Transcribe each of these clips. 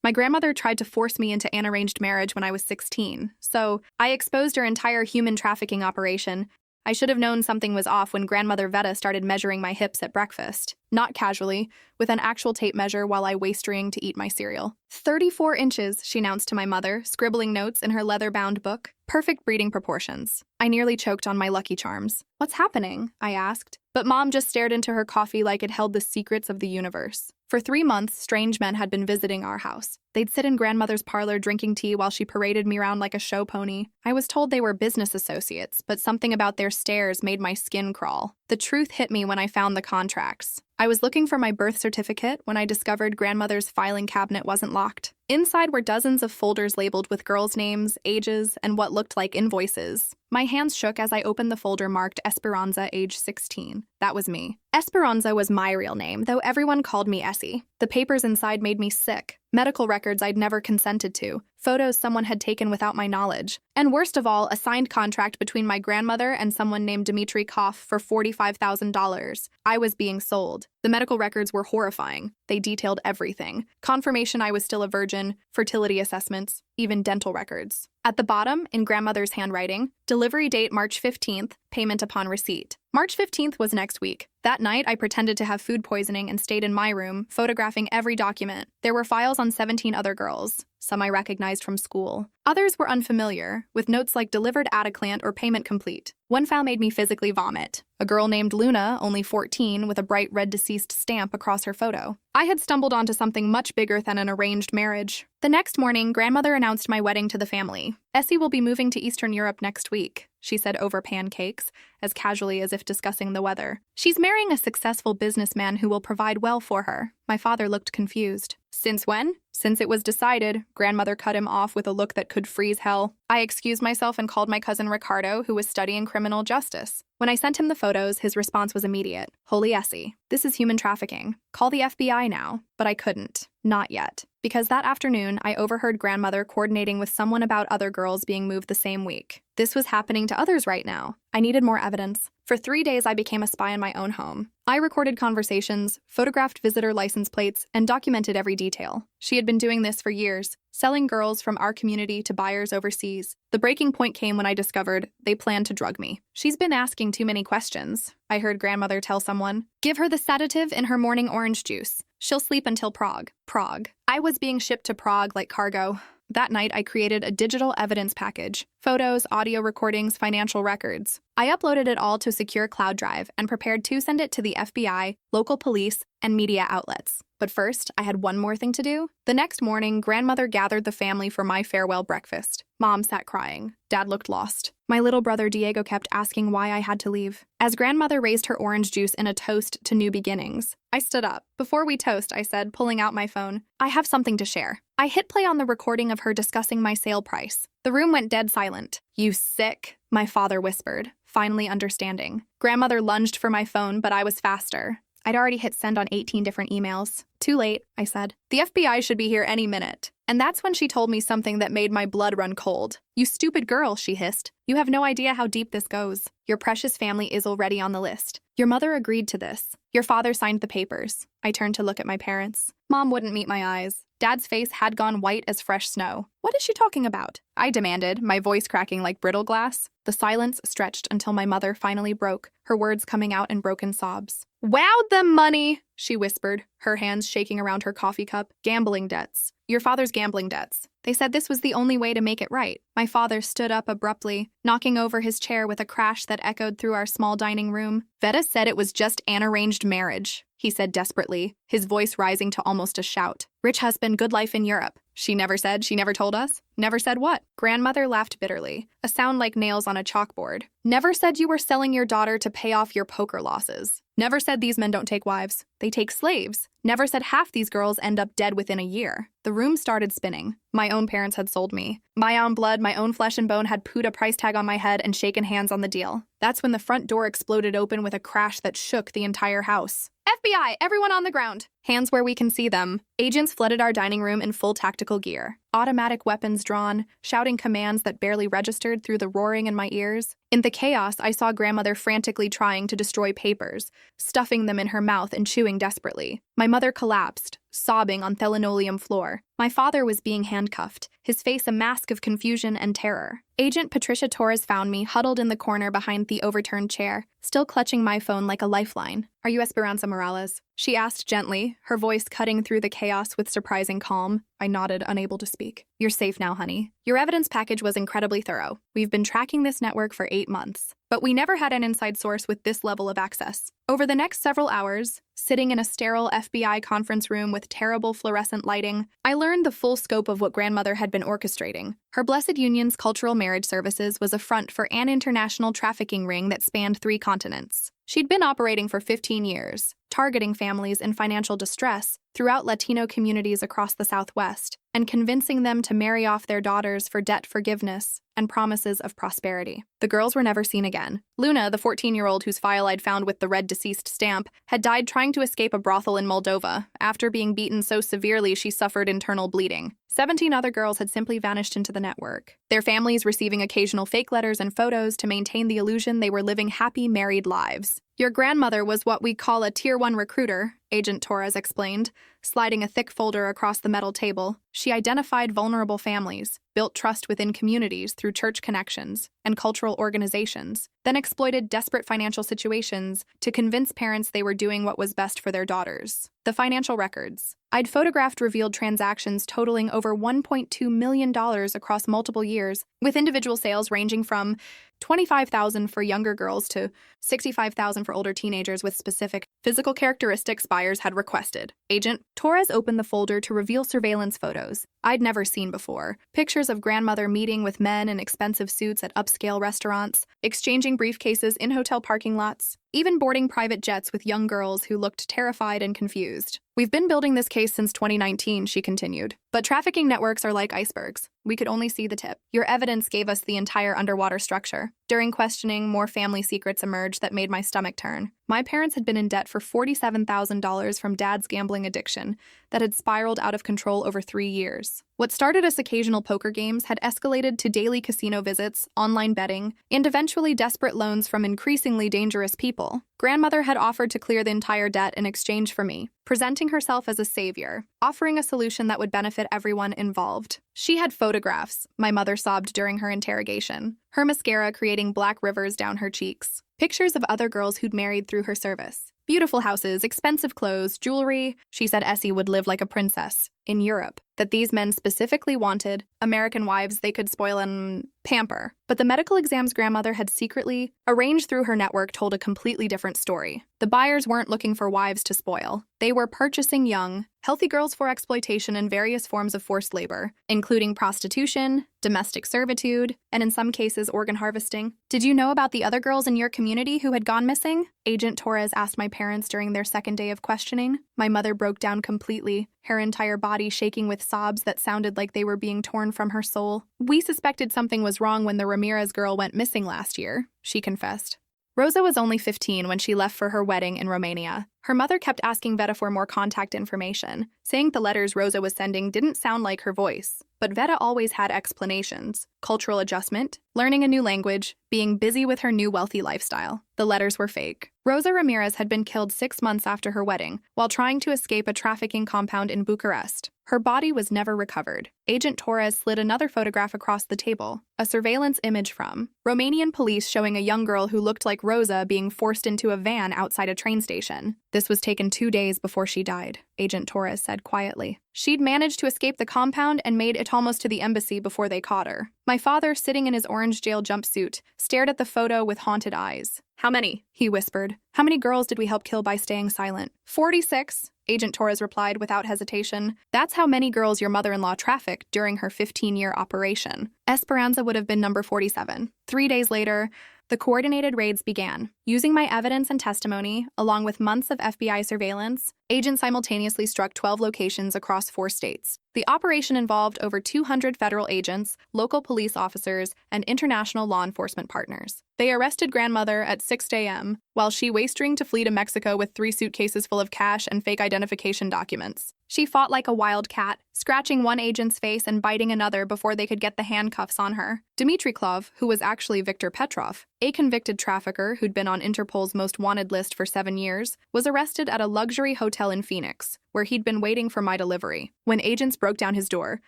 My grandmother tried to force me into an arranged marriage when I was 16, so I exposed her entire human trafficking operation. I should have known something was off when grandmother Veta started measuring my hips at breakfast. Not casually, with an actual tape measure while I waist-ringed to eat my cereal. 34 inches, she announced to my mother, scribbling notes in her leather-bound book. Perfect breeding proportions. I nearly choked on my Lucky Charms. What's happening? I asked. But Mom just stared into her coffee like it held the secrets of the universe. For 3 months, strange men had been visiting our house. They'd sit in grandmother's parlor drinking tea while she paraded me around like a show pony. I was told they were business associates, but something about their stares made my skin crawl. The truth hit me when I found the contracts. I was looking for my birth certificate when I discovered grandmother's filing cabinet wasn't locked. Inside were dozens of folders labeled with girls' names, ages, and what looked like invoices. My hands shook as I opened the folder marked Esperanza, age 16. That was me. Esperanza was my real name, though everyone called me Essie. The papers inside made me sick. Medical records I'd never consented to. Photos someone had taken without my knowledge. And worst of all, a signed contract between my grandmother and someone named Dmitry Koff for $45,000. I was being sold. The medical records were horrifying. They detailed everything. Confirmation I was still a virgin, fertility assessments, even dental records. At the bottom, in grandmother's handwriting, delivery date March 15th, payment upon receipt. March 15th was next week. That night, I pretended to have food poisoning and stayed in my room, photographing every document. There were files on 17 other girls. Some I recognized from school. Others were unfamiliar, with notes like delivered Ataclant or payment complete. One file made me physically vomit. A girl named Luna, only 14, with a bright red deceased stamp across her photo. I had stumbled onto something much bigger than an arranged marriage. The next morning, grandmother announced my wedding to the family. Essie will be moving to Eastern Europe next week, she said over pancakes, as casually as if discussing the weather. She's marrying a successful businessman who will provide well for her. My father looked confused. Since when? Since it was decided, grandmother cut him off with a look that could freeze hell. I excused myself and called my cousin Ricardo, who was studying criminal justice. When I sent him the photos, his response was immediate. Holy Essie, this is human trafficking. Call the FBI now. But I couldn't. Not yet. Because that afternoon, I overheard grandmother coordinating with someone about other girls being moved the same week. This was happening to others right now. I needed more evidence. For 3 days, I became a spy in my own home. I recorded conversations, photographed visitor license plates, and documented every detail. She had been doing this for years, selling girls from our community to buyers overseas. The breaking point came when I discovered they planned to drug me. She's been asking too many questions, I heard grandmother tell someone. Give her the sedative in her morning orange juice. She'll sleep until Prague. Prague. I was being shipped to Prague like cargo. That night, I created a digital evidence package. Photos, audio recordings, financial records. I uploaded it all to a secure cloud drive and prepared to send it to the FBI, local police, and media outlets. But first, I had one more thing to do. The next morning, grandmother gathered the family for my farewell breakfast. Mom sat crying. Dad looked lost. My little brother Diego kept asking why I had to leave. As grandmother raised her orange juice in a toast to new beginnings, I stood up. Before we toast, I said, pulling out my phone, I have something to share. I hit play on the recording of her discussing my sale price. The room went dead silent. You sick? My father whispered, finally understanding. Grandmother lunged for my phone, but I was faster. I'd already hit send on 18 different emails. Too late, I said. The FBI should be here any minute. And that's when she told me something that made my blood run cold. You stupid girl, she hissed. You have no idea how deep this goes. Your precious family is already on the list. Your mother agreed to this. Your father signed the papers. I turned to look at my parents. Mom wouldn't meet my eyes. Dad's face had gone white as fresh snow. What is she talking about? I demanded, my voice cracking like brittle glass. The silence stretched until my mother finally broke, her words coming out in broken sobs. Wowed them money, she whispered, her hands shaking around her coffee cup. Gambling debts. Your father's gambling debts. They said this was the only way to make it right. My father stood up abruptly, knocking over his chair with a crash that echoed through our small dining room. Veta said it was just an arranged marriage, he said desperately, his voice rising to almost a shout. Rich husband, good life in Europe. She never said, she never told us. Never said what? Grandmother laughed bitterly, a sound like nails on a chalkboard. Never said you were selling your daughter to pay off your poker losses. Never said these men don't take wives. They take slaves. Never said half these girls end up dead within a year. The room started spinning. My own parents had sold me. My own blood, my own flesh and bone had put a price tag on my head and shaken hands on the deal. That's when the front door exploded open with a crash that shook the entire house. FBI, everyone on the ground. Hands where we can see them. Agents flooded our dining room in full tactical gear. Automatic weapons drawn, shouting commands that barely registered through the roaring in my ears. In the chaos, I saw grandmother frantically trying to destroy papers, stuffing them in her mouth and chewing desperately. My mother collapsed, sobbing on the linoleum floor. My father was being handcuffed, his face a mask of confusion and terror. Agent Patricia Torres found me huddled in the corner behind the overturned chair, still clutching my phone like a lifeline. "Are you Esperanza Morales?" she asked gently, her voice cutting through the chaos with surprising calm. I nodded, unable to speak. "You're safe now, honey. Your evidence package was incredibly thorough. We've been tracking this network for 8 months, but we never had an inside source with this level of access." Over the next several hours, sitting in a sterile FBI conference room with terrible fluorescent lighting, I learned the full scope of what grandmother had been orchestrating. Her Blessed Union's cultural marriage services was a front for an international trafficking ring that spanned 3 continents. She'd been operating for 15 years, targeting families in financial distress throughout Latino communities across the Southwest, and convincing them to marry off their daughters for debt forgiveness and promises of prosperity. The girls were never seen again. Luna, the 14-year-old whose file I'd found with the red deceased stamp, had died trying to escape a brothel in Moldova after being beaten so severely she suffered internal bleeding. 17 other girls had simply vanished into the network, their families receiving occasional fake letters and photos to maintain the illusion they were living happy, married lives. "Your grandmother was what we call a Tier 1 recruiter," Agent Torres explained, sliding a thick folder across the metal table. She identified vulnerable families, built trust within communities through church connections and cultural organizations, then exploited desperate financial situations to convince parents they were doing what was best for their daughters. The financial records I'd photographed revealed transactions totaling over $1.2 million across multiple years, with individual sales ranging from $25,000 for younger girls to $65,000 for older teenagers with specific physical characteristics buyers had requested. Agent Torres opened the folder to reveal surveillance photos I'd never seen before. Pictures of grandmother meeting with men in expensive suits at upscale restaurants, exchanging briefcases in hotel parking lots, even boarding private jets with young girls who looked terrified and confused. "We've been building this case since 2019, she continued. But trafficking networks are like icebergs. We could only see the tip. Your evidence gave us the entire underwater structure. During questioning, more family secrets emerged that made my stomach turn. My parents had been in debt for $47,000 from Dad's gambling addiction that had spiraled out of control over 3 years. What started as occasional poker games had escalated to daily casino visits, online betting, and eventually desperate loans from increasingly dangerous people. Grandmother had offered to clear the entire debt in exchange for me, presenting herself as a savior, offering a solution that would benefit everyone involved. She had photographs, my mother sobbed during her interrogation, her mascara creating black rivers down her cheeks. Pictures of other girls who'd married through her service. Beautiful houses, expensive clothes, jewelry. She said Essie would live like a princess in Europe, that these men specifically wanted American wives they could spoil and pamper. But the medical exams grandmother had secretly arranged through her network told a completely different story. The buyers weren't looking for wives to spoil. They were purchasing young, healthy girls for exploitation and various forms of forced labor, including prostitution, domestic servitude, and in some cases organ harvesting. "Did you know about the other girls in your community who had gone missing?" Agent Torres asked my parents during their second day of questioning. My mother broke down completely, her entire body shaking with sobs that sounded like they were being torn from her soul. "We suspected something was wrong when the Ramirez girl went missing last year," she confessed. Rosa was only 15 when she left for her wedding in Romania. Her mother kept asking Veta for more contact information, saying the letters Rosa was sending didn't sound like her voice. But Veta always had explanations: cultural adjustment, learning a new language, being busy with her new wealthy lifestyle. The letters were fake. Rosa Ramirez had been killed 6 months after her wedding while trying to escape a trafficking compound in Bucharest. Her body was never recovered. Agent Torres slid another photograph across the table, a surveillance image from Romanian police showing a young girl who looked like Rosa being forced into a van outside a train station. "This was taken 2 days before she died," Agent Torres said quietly. "She'd managed to escape the compound and made it almost to the embassy before they caught her." My father, sitting in his orange jail jumpsuit, stared at the photo with haunted eyes. "How many?" he whispered. "How many girls did we help kill by staying silent?" 46, Agent Torres replied without hesitation. "That's how many girls your mother-in-law trafficked during her 15-year operation." Esperanza would have been number 47. 3 days later, the coordinated raids began. Using my evidence and testimony, along with months of FBI surveillance, agents simultaneously struck 12 locations across 4 states. The operation involved over 200 federal agents, local police officers, and international law enforcement partners. They arrested grandmother at 6 a.m., while she wastering to flee to Mexico with 3 suitcases full of cash and fake identification documents. She fought like a wild cat, scratching one agent's face and biting another before they could get the handcuffs on her. Dmitry Klov, who was actually Viktor Petrov, a convicted trafficker who'd been on Interpol's most wanted list for 7 years, was arrested at a luxury hotel in Phoenix, where he'd been waiting for my delivery. When agents broke down his door,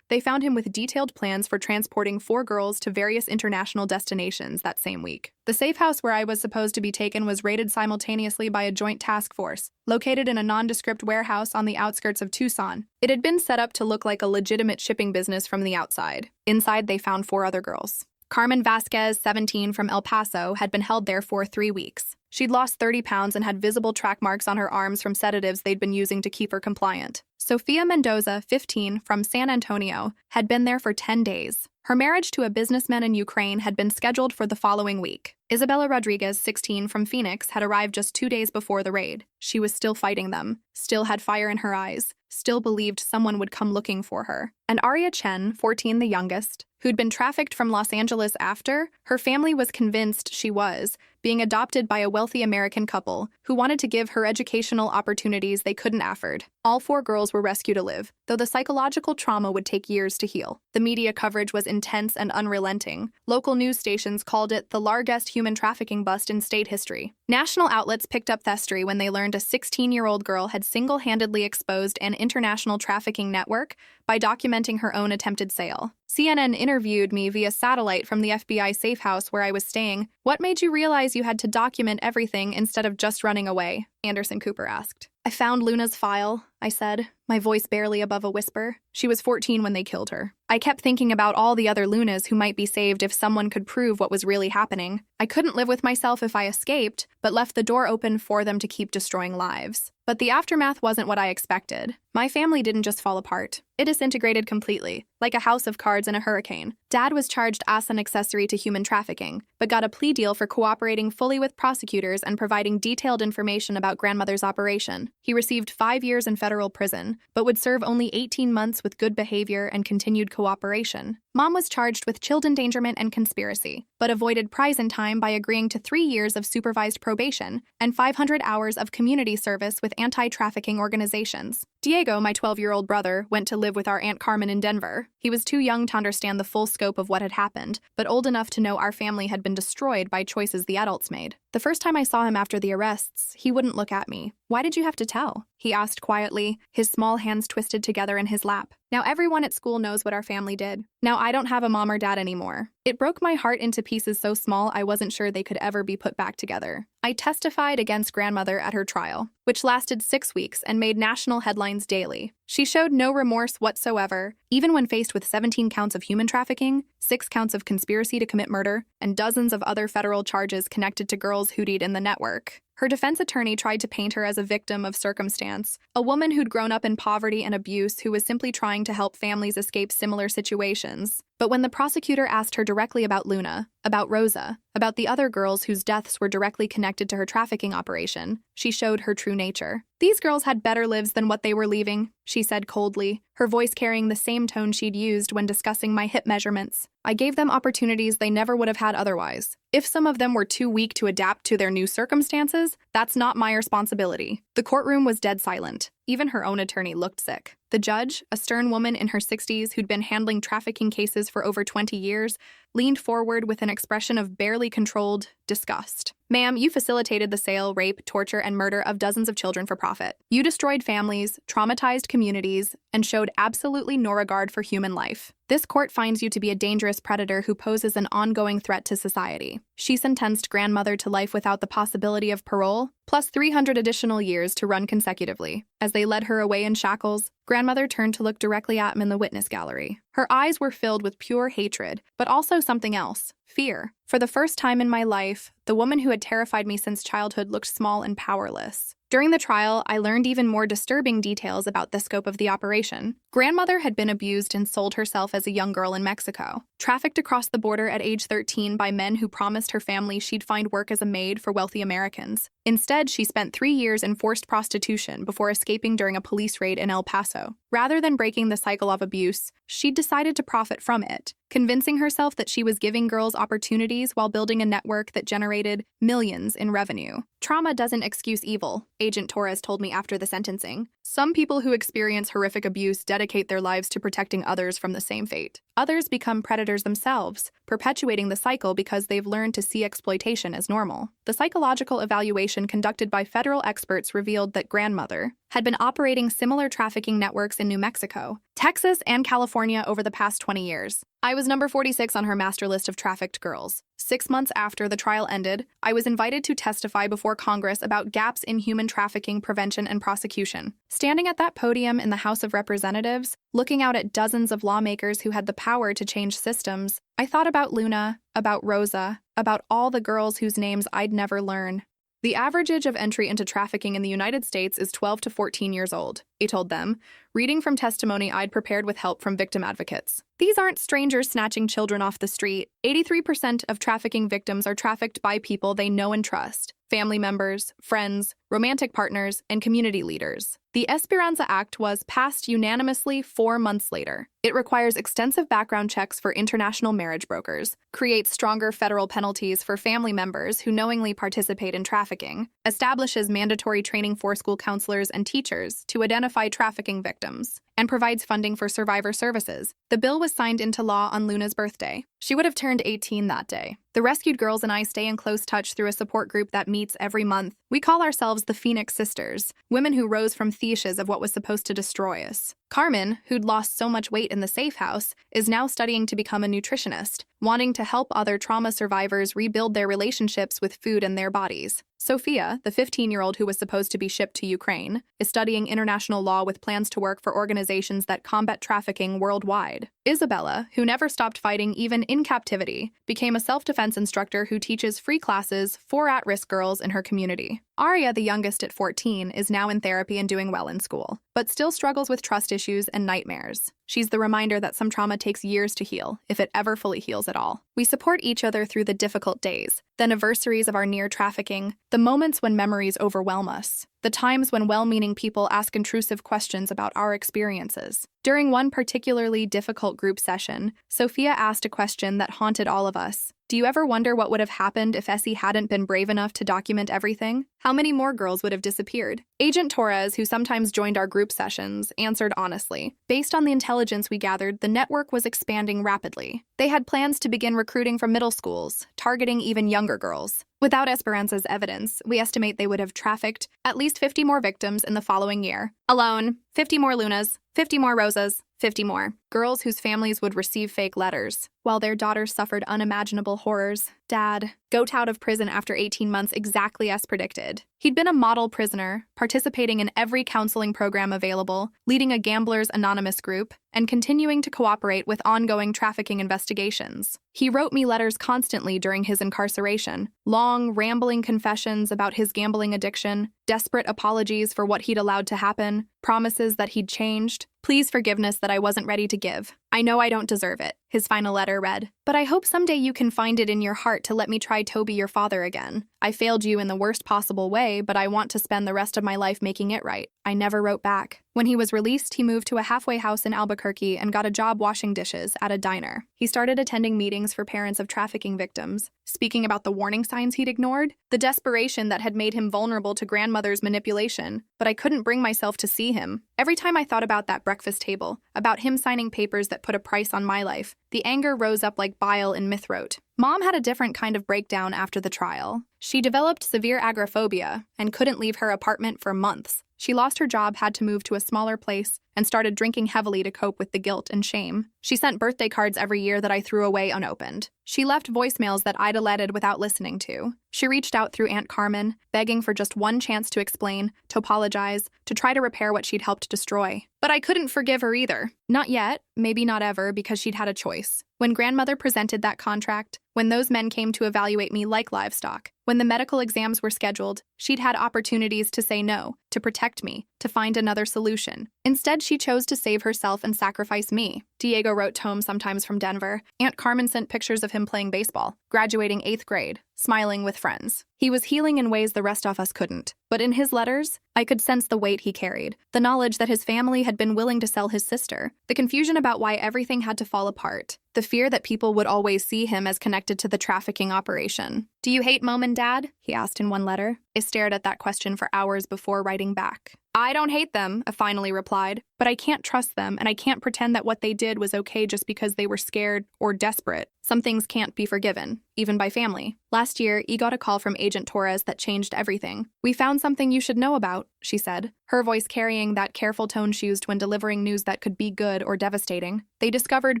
they found him with detailed plans for transporting 4 girls to various international destinations that same week. The safe house where I was supposed to be taken was raided simultaneously by a joint task force, located in a nondescript warehouse on the outskirts of Tucson. It had been set up to look like a legitimate shipping business from the outside. Inside, they found 4 other girls. Carmen Vasquez, 17, from El Paso, had been held there for 3 weeks. She'd lost 30 pounds and had visible track marks on her arms from sedatives they'd been using to keep her compliant. Sofia Mendoza, 15, from San Antonio, had been there for 10 days. Her marriage to a businessman in Ukraine had been scheduled for the following week. Isabella Rodriguez, 16, from Phoenix, had arrived just 2 days before the raid. She was still fighting them, still had fire in her eyes, still believed someone would come looking for her. And Aria Chen, 14, the youngest, who'd been trafficked from Los Angeles after, her family was convinced she was, being adopted by a wealthy American couple who wanted to give her educational opportunities they couldn't afford. All 4 girls were rescued alive, though the psychological trauma would take years to heal. The media coverage was intense and unrelenting. Local news stations called it the largest human trafficking bust in state history. National outlets picked up the story when they learned a 16-year-old girl had single-handedly exposed an international trafficking network by documenting her own attempted sale. CNN interviewed me via satellite from the FBI safe house where I was staying. "What made you realize you had to document everything instead of just running away?" Anderson Cooper asked. "I found Luna's file," I said, my voice barely above a whisper. She was 14 when they killed her. I kept thinking about all the other Lunas who might be saved if someone could prove what was really happening. I couldn't live with myself if I escaped, but left the door open for them to keep destroying lives. But the aftermath wasn't what I expected. My family didn't just fall apart. It disintegrated completely, like a house of cards in a hurricane. Dad was charged as an accessory to human trafficking, but got a plea deal for cooperating fully with prosecutors and providing detailed information about grandmother's operation. He received 5 years in federal prison, but would serve only 18 months with good behavior and continued cooperation. Mom was charged with child endangerment and conspiracy, but avoided prison time by agreeing to 3 years of supervised probation and 500 hours of community service with anti-trafficking organizations. Diego, my 12-year-old brother, went to live with our Aunt Carmen in Denver. He was too young to understand the full scope of what had happened, but old enough to know our family had been destroyed by choices the adults made. The first time I saw him after the arrests, he wouldn't look at me. "Why did you have to tell?" he asked quietly, his small hands twisted together in his lap. "Now everyone at school knows what our family did. Now I don't have a mom or dad anymore." It broke my heart into pieces so small I wasn't sure they could ever be put back together. I testified against grandmother at her trial, which lasted 6 weeks and made national headlines daily. She showed no remorse whatsoever, even when faced with 17 counts of human trafficking, 6 counts of conspiracy to commit murder, and dozens of other federal charges connected to girls hoodied in the network. Her defense attorney tried to paint her as a victim of circumstance, a woman who'd grown up in poverty and abuse who was simply trying to help families escape similar situations. But when the prosecutor asked her directly about Luna, about Rosa, about the other girls whose deaths were directly connected to her trafficking operation, she showed her true nature. "These girls had better lives than what they were leaving," she said coldly, her voice carrying the same tone she'd used when discussing my hip measurements. "I gave them opportunities they never would have had otherwise. If some of them were too weak to adapt to their new circumstances, that's not my responsibility." The courtroom was dead silent. Even her own attorney looked sick. The judge, a stern woman in her 60s who'd been handling trafficking cases for over 20 years, leaned forward with an expression of barely controlled disgust. "Ma'am, you facilitated the sale, rape, torture, and murder of dozens of children for profit. You destroyed families, traumatized communities, and showed absolutely no regard for human life. This court finds you to be a dangerous predator who poses an ongoing threat to society." She sentenced grandmother to life without the possibility of parole, plus 300 additional years to run consecutively. As they led her away in shackles, grandmother turned to look directly at him in the witness gallery. Her eyes were filled with pure hatred, but also something else, fear. For the first time in my life, the woman who had terrified me since childhood looked small and powerless. During the trial, I learned even more disturbing details about the scope of the operation. Grandmother had been abused and sold herself as a young girl in Mexico, trafficked across the border at age 13 by men who promised her family she'd find work as a maid for wealthy Americans. Instead, she spent 3 years in forced prostitution before escaping during a police raid in El Paso. Rather than breaking the cycle of abuse, she'd decided to profit from it, convincing herself that she was giving girls opportunities while building a network that generated millions in revenue. "Trauma doesn't excuse evil," Agent Torres told me after the sentencing. Some people who experience horrific abuse dedicate their lives to protecting others from the same fate. Others become predators themselves, perpetuating the cycle because they've learned to see exploitation as normal. The psychological evaluation conducted by federal experts revealed that grandmother had been operating similar trafficking networks in New Mexico, Texas, and California over the past 20 years. I was number 46 on her master list of trafficked girls. 6 months after the trial ended, I was invited to testify before Congress about gaps in human trafficking prevention and prosecution. Standing at that podium in the House of Representatives, looking out at dozens of lawmakers who had the power to change systems, I thought about Luna, about Rosa, about all the girls whose names I'd never learn. The average age of entry into trafficking in the United States is 12 to 14 years old, I told them, reading from testimony I'd prepared with help from victim advocates. These aren't strangers snatching children off the street. 83% of trafficking victims are trafficked by people they know and trust, family members, friends, romantic partners, and community leaders. The Esperanza Act was passed unanimously 4 months later. It requires extensive background checks for international marriage brokers, creates stronger federal penalties for family members who knowingly participate in trafficking, establishes mandatory training for school counselors and teachers to identify trafficking victims, and provides funding for survivor services. The bill was signed into law on Luna's birthday. She would have turned 18 that day. The rescued girls and I stay in close touch through a support group that meets every month. We call ourselves the Phoenix Sisters, women who rose from the ashes of what was supposed to destroy us. Carmen, who'd lost so much weight in the safe house, is now studying to become a nutritionist, wanting to help other trauma survivors rebuild their relationships with food and their bodies. Sophia, the 15-year-old who was supposed to be shipped to Ukraine, is studying international law with plans to work for organizations that combat trafficking worldwide. Isabella, who never stopped fighting even in captivity, became a self-defense instructor who teaches free classes for at-risk girls in her community. Aria, the youngest at 14, is now in therapy and doing well in school, but still struggles with trust issues and nightmares. She's the reminder that some trauma takes years to heal, if it ever fully heals at all. We support each other through the difficult days, the anniversaries of our near trafficking, the moments when memories overwhelm us, the times when well-meaning people ask intrusive questions about our experiences. During one particularly difficult group session, Sophia asked a question that haunted all of us. Do you ever wonder what would have happened if Essie hadn't been brave enough to document everything? How many more girls would have disappeared? Agent Torres, who sometimes joined our group sessions, answered honestly. Based on the intelligence we gathered, the network was expanding rapidly. They had plans to begin recruiting from middle schools, targeting even younger girls. Without Esperanza's evidence, we estimate they would have trafficked at least 50 more victims in the following year. Alone, 50 more Lunas, 50 more Rosas, 50 more. Girls whose families would receive fake letters, while their daughters suffered unimaginable horrors. Dad got out of prison after 18 months exactly as predicted. He'd been a model prisoner, participating in every counseling program available, leading a Gamblers Anonymous group, and continuing to cooperate with ongoing trafficking investigations. He wrote me letters constantly during his incarceration, long, rambling confessions about his gambling addiction, desperate apologies for what he'd allowed to happen, promises that he'd changed, pleas forgiveness that I wasn't ready to give. I know I don't deserve it, his final letter read, but I hope someday you can find it in your heart to let me try Toby your father again. I failed you in the worst possible way, but I want to spend the rest of my life making it right. I never wrote back. When he was released, he moved to a halfway house in Albuquerque and got a job washing dishes at a diner. He started attending meetings for parents of trafficking victims, speaking about the warning signs he'd ignored, the desperation that had made him vulnerable to grandmother's manipulation, but I couldn't bring myself to see him. Every time I thought about that breakfast table, about him signing papers that put a price on my life, the anger rose up like bile in my throat. Mom had a different kind of breakdown after the trial. She developed severe agoraphobia and couldn't leave her apartment for months. She lost her job, had to move to a smaller place, and started drinking heavily to cope with the guilt and shame. She sent birthday cards every year that I threw away unopened. She left voicemails that I deleted without listening to. She reached out through Aunt Carmen, begging for just one chance to explain, to apologize, to try to repair what she'd helped destroy. But I couldn't forgive her either. Not yet, maybe not ever, because she'd had a choice. When grandmother presented that contract, when those men came to evaluate me like livestock, when the medical exams were scheduled, she'd had opportunities to say no, to protect me, to find another solution. Instead, she chose to save herself and sacrifice me. Diego wrote home sometimes from Denver. Aunt Carmen sent pictures of him playing baseball, graduating 8th grade, smiling with friends. He was healing in ways the rest of us couldn't. But in his letters, I could sense the weight he carried, the knowledge that his family had been willing to sell his sister, the confusion about why everything had to fall apart, the fear that people would always see him as connected to the trafficking operation. "Do you hate Mom and Dad?" he asked in one letter. I stared at that question for hours before writing back. "I don't hate them," I finally replied, "but I can't trust them, and I can't pretend that what they did was okay just because they were scared or desperate. Some things can't be forgiven, even by family." Last year, E got a call from Agent Torres that changed everything. "We found something you should know about," she said, her voice carrying that careful tone she used when delivering news that could be good or devastating. They discovered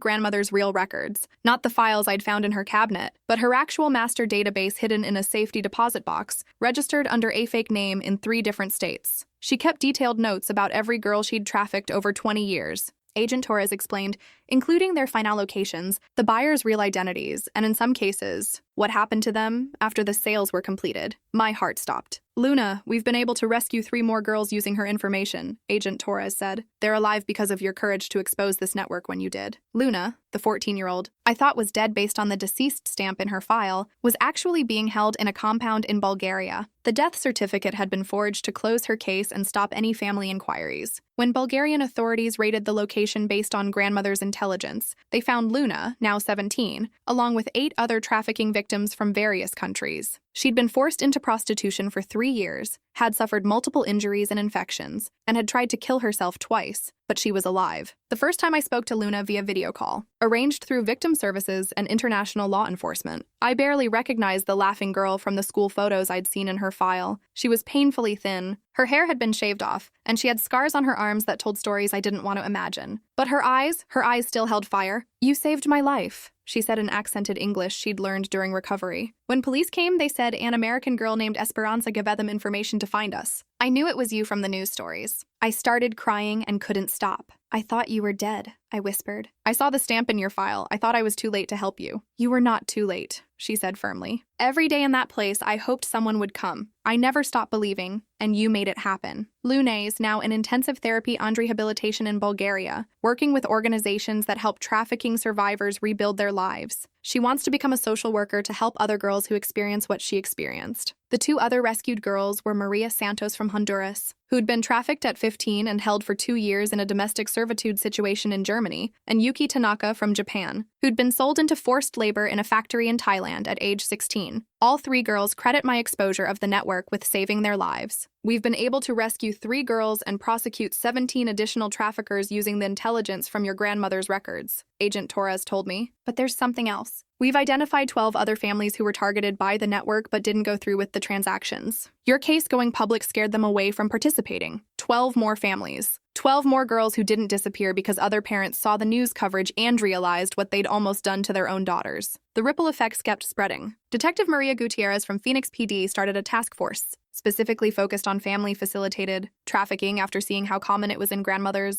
grandmother's real records, not the files I'd found in her cabinet, but her actual master database hidden in a safety deposit box, registered under a fake name in 3 different states. She kept detailed notes about every girl she'd trafficked over 20 years. Agent Torres explained, including their final locations, the buyers' real identities, and in some cases, what happened to them after the sales were completed. My heart stopped. "Luna, we've been able to rescue 3 more girls using her information," Agent Torres said. "They're alive because of your courage to expose this network when you did." Luna, the 14-year-old, I thought was dead based on the deceased stamp in her file, was actually being held in a compound in Bulgaria. The death certificate had been forged to close her case and stop any family inquiries. When Bulgarian authorities raided the location based on grandmother's intelligence, they found Luna, now 17, along with 8 other trafficking victims from various countries. She'd been forced into prostitution for 3 years, had suffered multiple injuries and infections, and had tried to kill herself twice, but she was alive. The first time I spoke to Luna via video call, arranged through victim services and international law enforcement, I barely recognized the laughing girl from the school photos I'd seen in her file. She was painfully thin, her hair had been shaved off, and she had scars on her arms that told stories I didn't want to imagine. But her eyes still held fire. "You saved my life," she said in accented English she'd learned during recovery. "When police came, they said an American girl named Esperanza gave them information to find us. I knew it was you from the news stories." I started crying and couldn't stop. "I thought you were dead," I whispered. "I saw the stamp in your file. I thought I was too late to help you." "You were not too late," she said firmly. "Every day in that place, I hoped someone would come. I never stopped believing, and you made it happen." Luna is now in intensive therapy and rehabilitation in Bulgaria, working with organizations that help trafficking survivors rebuild their lives. She wants to become a social worker to help other girls who experience what she experienced. The 2 other rescued girls were Maria Santos from Honduras, who'd been trafficked at 15 and held for 2 years in a domestic servitude situation in Germany, and Yuki Tanaka from Japan, who'd been sold into forced labor in a factory in Thailand at age 16. All 3 girls credit my exposure of the network with saving their lives. We've been able to rescue 3 girls and prosecute 17 additional traffickers using the intelligence from your grandmother's records, Agent Torres told me. But there's something else. We've identified 12 other families who were targeted by the network but didn't go through with the transactions. Your case going public scared them away from participating. 12 more families. 12 more girls who didn't disappear because other parents saw the news coverage and realized what they'd almost done to their own daughters. The ripple effects kept spreading. Detective Maria Gutierrez from Phoenix PD started a task force, specifically focused on family-facilitated trafficking after seeing how common it was in grandmother's,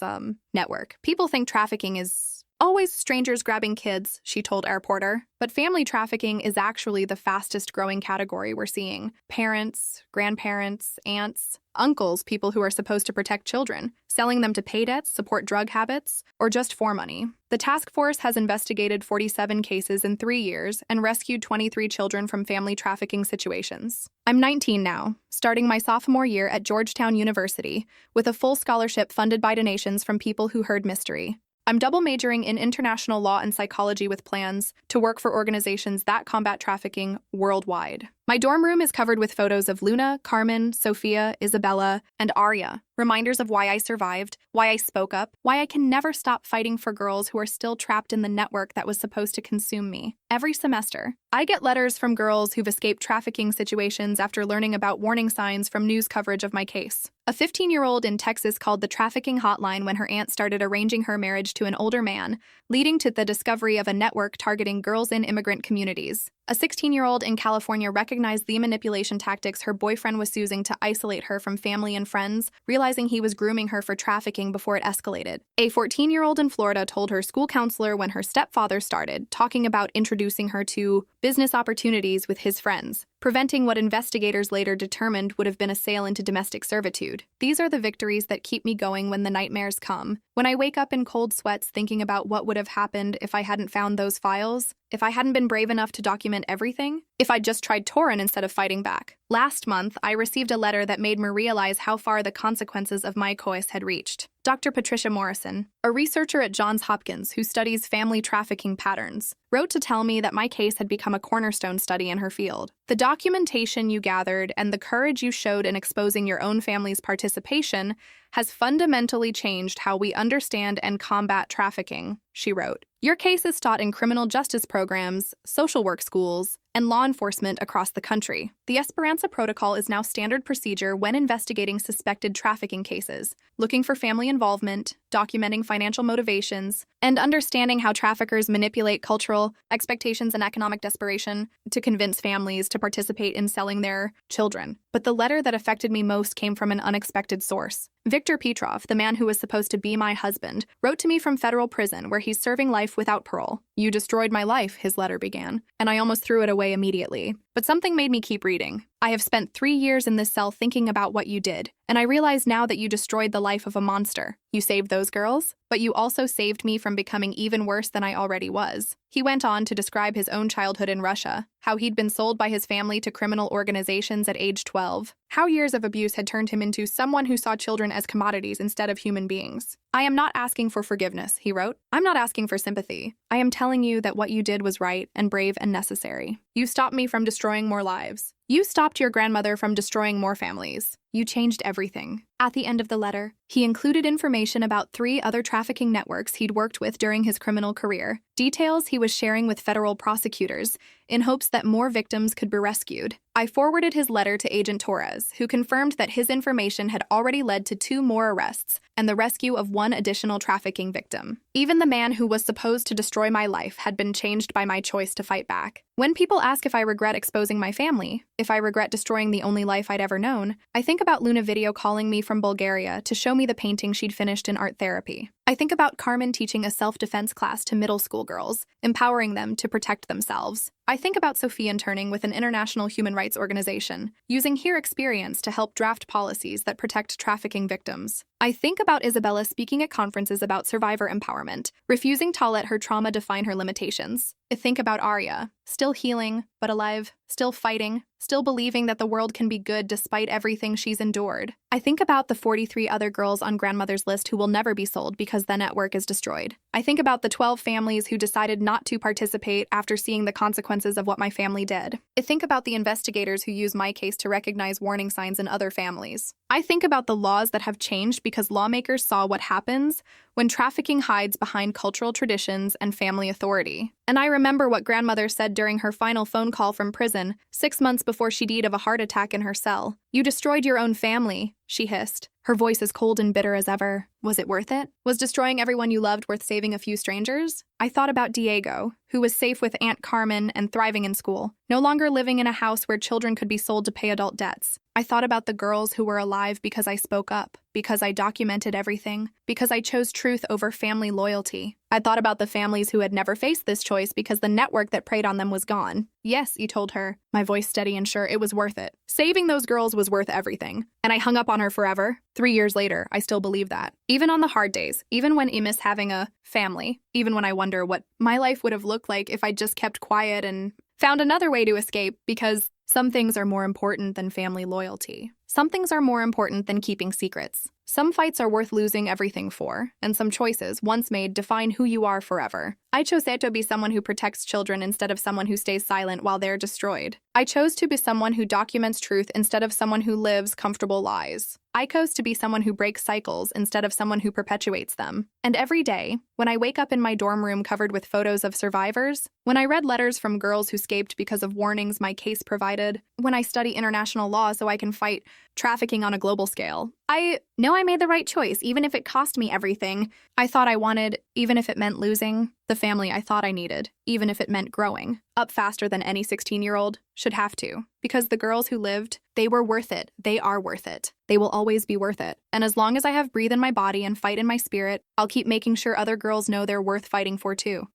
network. "People think trafficking is always strangers grabbing kids," she told our reporter. "But family trafficking is actually the fastest growing category we're seeing. Parents, grandparents, aunts, uncles, people who are supposed to protect children, selling them to pay debts, support drug habits, or just for money." The task force has investigated 47 cases in 3 years and rescued 23 children from family trafficking situations. I'm 19 now, starting my sophomore year at Georgetown University, with a full scholarship funded by donations from people who heard mystery. I'm double majoring in international law and psychology with plans to work for organizations that combat trafficking worldwide. My dorm room is covered with photos of Luna, Carmen, Sophia, Isabella, and Arya, reminders of why I survived, why I spoke up, why I can never stop fighting for girls who are still trapped in the network that was supposed to consume me. Every semester, I get letters from girls who've escaped trafficking situations after learning about warning signs from news coverage of my case. A 15-year-old in Texas called the trafficking hotline when her aunt started arranging her marriage to an older man, leading to the discovery of a network targeting girls in immigrant communities. A 16-year-old in California recognized the manipulation tactics her boyfriend was using to isolate her from family and friends, realizing he was grooming her for trafficking before it escalated. A 14-year-old in Florida told her school counselor when her stepfather started talking about introducing her to business opportunities with his friends, preventing what investigators later determined would have been a sale into domestic servitude. These are the victories that keep me going when the nightmares come. When I wake up in cold sweats thinking about what would have happened if I hadn't found those files, if I hadn't been brave enough to document everything, if I'd just tried Torin instead of fighting back. Last month, I received a letter that made me realize how far the consequences of my choice had reached. Dr. Patricia Morrison, a researcher at Johns Hopkins who studies family trafficking patterns, wrote to tell me that my case had become a cornerstone study in her field. The documentation you gathered and the courage you showed in exposing your own family's participation has fundamentally changed how we understand and combat trafficking, she wrote. Your case is taught in criminal justice programs, social work schools, and law enforcement across the country. The Esperanza Protocol is now standard procedure when investigating suspected trafficking cases, looking for family involvement, documenting financial motivations, and understanding how traffickers manipulate cultural expectations and economic desperation to convince families to participate in selling their children. But the letter that affected me most came from an unexpected source. Viktor Petrov, the man who was supposed to be my husband, wrote to me from federal prison where he's serving life without parole. You destroyed my life, his letter began, and I almost threw it away immediately. But something made me keep reading. I have spent 3 years in this cell thinking about what you did, and I realize now that you destroyed the life of a monster. You saved those girls, but you also saved me from becoming even worse than I already was. He went on to describe his own childhood in Russia, how he'd been sold by his family to criminal organizations at age 12, how years of abuse had turned him into someone who saw children as commodities instead of human beings. I am not asking for forgiveness, he wrote. I'm not asking for sympathy. I am telling you that what you did was right and brave and necessary. You stopped me from destroying more lives. You stopped your grandmother from destroying more families. You changed everything. At the end of the letter, he included information about 3 other trafficking networks he'd worked with during his criminal career, details he was sharing with federal prosecutors in hopes that more victims could be rescued. I forwarded his letter to Agent Torres, who confirmed that his information had already led to 2 more arrests and the rescue of 1 additional trafficking victim. Even the man who was supposed to destroy my life had been changed by my choice to fight back. When people ask if I regret exposing my family, if I regret destroying the only life I'd ever known, I think about Luna video calling me from Bulgaria to show me the painting she'd finished in art therapy. I think about Carmen teaching a self-defense class to middle school girls, empowering them to protect themselves. I think about Sophie interning with an international human rights organization, using her experience to help draft policies that protect trafficking victims. I think about Isabella speaking at conferences about survivor empowerment, refusing to let her trauma define her limitations. I think about Arya, still healing, but alive, still fighting, still believing that the world can be good despite everything she's endured. I think about the 43 other girls on grandmother's list who will never be sold because the network is destroyed. I think about the 12 families who decided not to participate after seeing the consequences of what my family did. I think about the investigators who use my case to recognize warning signs in other families. I think about the laws that have changed because lawmakers saw what happens when trafficking hides behind cultural traditions and family authority. And I remember what grandmother said during her final phone call from prison, 6 months before she died of a heart attack in her cell. You destroyed your own family, she hissed. Her voice as cold and bitter as ever. Was it worth it? Was destroying everyone you loved worth saving a few strangers? I thought about Diego, who was safe with Aunt Carmen and thriving in school, no longer living in a house where children could be sold to pay adult debts. I thought about the girls who were alive because I spoke up, because I documented everything, because I chose truth over family loyalty. I thought about the families who had never faced this choice because the network that preyed on them was gone. Yes, he told her, my voice steady and sure, it was worth it. Saving those girls was worth everything. And I hung up on her forever. 3 years later, I still believe that. Even on the hard days, even when I miss having a family, even when I wonder what my life would have looked like if I just kept quiet and found another way to escape, because some things are more important than family loyalty. Some things are more important than keeping secrets. Some fights are worth losing everything for, and some choices, once made, define who you are forever. I chose to be someone who protects children instead of someone who stays silent while they're destroyed. I chose to be someone who documents truth instead of someone who lives comfortable lies. I chose to be someone who breaks cycles instead of someone who perpetuates them. And every day, when I wake up in my dorm room covered with photos of survivors, when I read letters from girls who escaped because of warnings my case provided, when I study international law so I can fight trafficking on a global scale, I know I made the right choice, even if it cost me everything I thought I wanted, even if it meant losing the family I thought I needed, even if it meant growing up faster than any 16-year-old should have to. Because the girls who lived, they were worth it. They are worth it. They will always be worth it. And as long as I have breathe in my body and fight in my spirit, I'll keep making sure other girls know they're worth fighting for too.